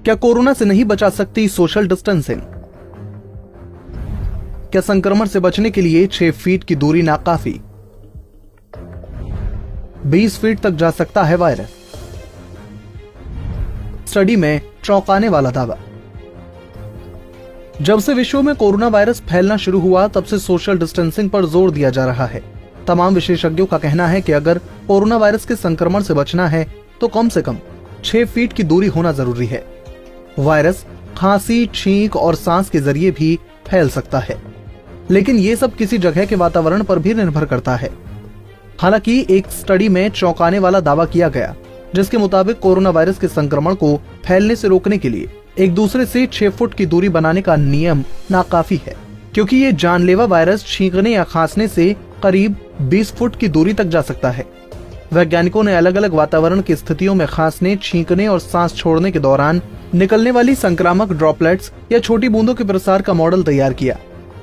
क्या कोरोना से नहीं बचा सकती सोशल डिस्टेंसिंग? क्या संक्रमण से बचने के लिए 6 फीट की दूरी नाकाफी? 20 फीट तक जा सकता है वायरस। स्टडी में चौंकाने वाला दावा। जब से विश्व में कोरोना वायरस फैलना शुरू हुआ तब से सोशल डिस्टेंसिंग पर जोर दिया जा रहा है। तमाम विशेषज्ञों का कहना है कि अगर कोरोना वायरस के संक्रमण से बचना है तो कम से कम 6 फीट की दूरी होना जरूरी है। वायरस खांसी, छींक और सांस के जरिए भी फैल सकता है, लेकिन ये सब किसी जगह के वातावरण पर भी निर्भर करता है। हालांकि एक स्टडी में चौंकाने वाला दावा किया गया, जिसके मुताबिक कोरोना वायरस के संक्रमण को फैलने से रोकने के लिए एक दूसरे से 6 फुट की दूरी बनाने का नियम नाकाफी है, क्योंकि ये जानलेवा वायरस छींकने या खांसने से करीब 20 फुट की दूरी तक जा सकता है। वैज्ञानिकों ने अलग अलग वातावरण की स्थितियों में खांसने, छींकने और सांस छोड़ने के दौरान निकलने वाली संक्रामक ड्रॉपलेट्स या छोटी बूंदों के प्रसार का मॉडल तैयार किया,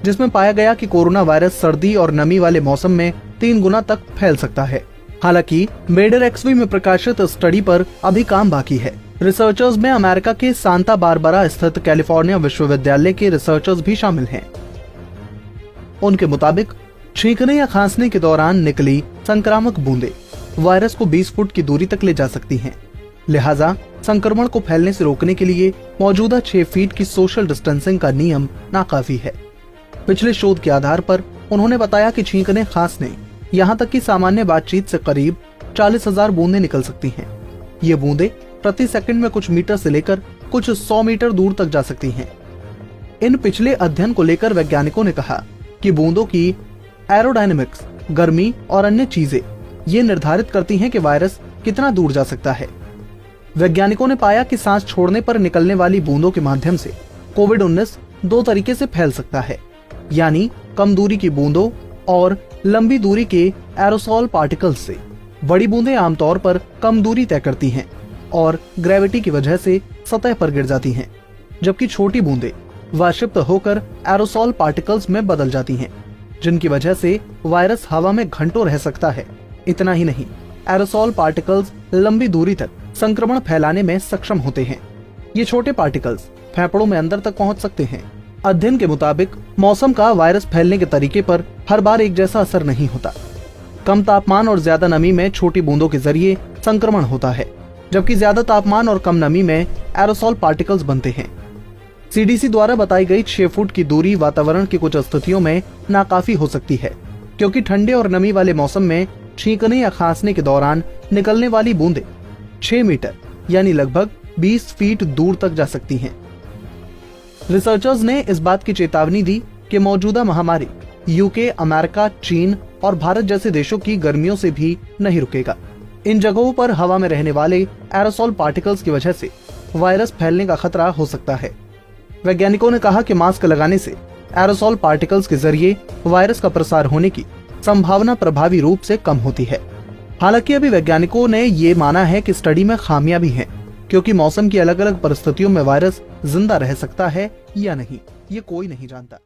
जिसमें पाया गया कि कोरोना वायरस सर्दी और नमी वाले मौसम में 3 गुना तक फैल सकता है। हालांकि मेडर एक्सवी में प्रकाशित स्टडी पर अभी काम बाकी है। रिसर्चर्स में अमेरिका के सांता बारबरा स्थित कैलिफोर्निया विश्वविद्यालय के रिसर्चर्स भी शामिल हैं। उनके मुताबिक छींकने या खांसने के दौरान निकली संक्रामक बूंदें वायरस को 20 फुट की दूरी तक ले जा सकती हैं। लिहाजा संक्रमण को फैलने से रोकने के लिए मौजूदा 6 फीट की सोशल डिस्टेंसिंग का नियम नाकाफी है। पिछले शोध के आधार पर उन्होंने बताया कि छींकने, खांसने, यहाँ तक कि सामान्य बातचीत से करीब 40,000 बूंदें निकल सकती हैं। ये बूंदें प्रति सेकंड में कुछ मीटर से लेकर कुछ 100 मीटर दूर तक जा सकती हैं। इन पिछले अध्ययन को लेकर वैज्ञानिकों ने कहा कि बूंदों की एरोडायनेमिक्स, गर्मी और अन्य चीजें ये निर्धारित करती हैं कि वायरस कितना दूर जा सकता है। वैज्ञानिकों ने पाया कि सांस छोड़ने पर निकलने वाली बूंदों के माध्यम से कोविड-19 2 तरीके से फैल सकता है, यानी कम दूरी की बूंदों और लंबी दूरी के एरोसोल पार्टिकल्स से। बड़ी बूंदें आमतौर पर कम दूरी तय करती हैं और ग्रेविटी की वजह से सतह पर गिर जाती हैं, जबकि छोटी बूंदें वाष्पित होकर एरोसोल पार्टिकल्स में बदल जाती हैं, जिनकी वजह से वायरस हवा में घंटों रह सकता है। इतना ही नहीं, एरोसोल पार्टिकल्स लंबी दूरी तक संक्रमण फैलाने में सक्षम होते हैं। ये छोटे पार्टिकल्स फेफड़ों में अंदर तक पहुंच सकते हैं। अध्ययन के मुताबिक मौसम का वायरस फैलने के तरीके पर हर बार एक जैसा असर नहीं होता। कम तापमान और ज्यादा नमी में छोटी बूंदों के जरिए संक्रमण होता है, जबकि ज्यादा तापमान और कम नमी में एरोसोल पार्टिकल्स बनते हैं। सीडीसी द्वारा बताई गई 6 फुट की दूरी वातावरण की कुछ स्थितियों में नाकाफी हो सकती है, क्योंकि ठंडे और नमी वाले मौसम में छींकने या खांसने के दौरान निकलने वाली बूंदें 6 मीटर यानी लगभग 20 फीट दूर तक जा सकती हैं। रिसर्चर्स ने इस बात की चेतावनी दी कि मौजूदा महामारी यूके, अमेरिका, चीन और भारत जैसे देशों की गर्मियों से भी नहीं रुकेगा। इन जगहों पर हवा में रहने वाले एरोसोल पार्टिकल्स की वजह से वायरस फैलने का खतरा हो सकता है। वैज्ञानिकों ने कहा कि मास्क लगाने से एरोसोल पार्टिकल्स के जरिए वायरस का प्रसार होने की संभावना प्रभावी रूप से कम होती है। हालांकि अभी वैज्ञानिकों ने ये माना है कि स्टडी में खामियां भी हैं, क्योंकि मौसम की अलग अलग परिस्थितियों में वायरस जिंदा रह सकता है या नहीं, ये कोई नहीं जानता।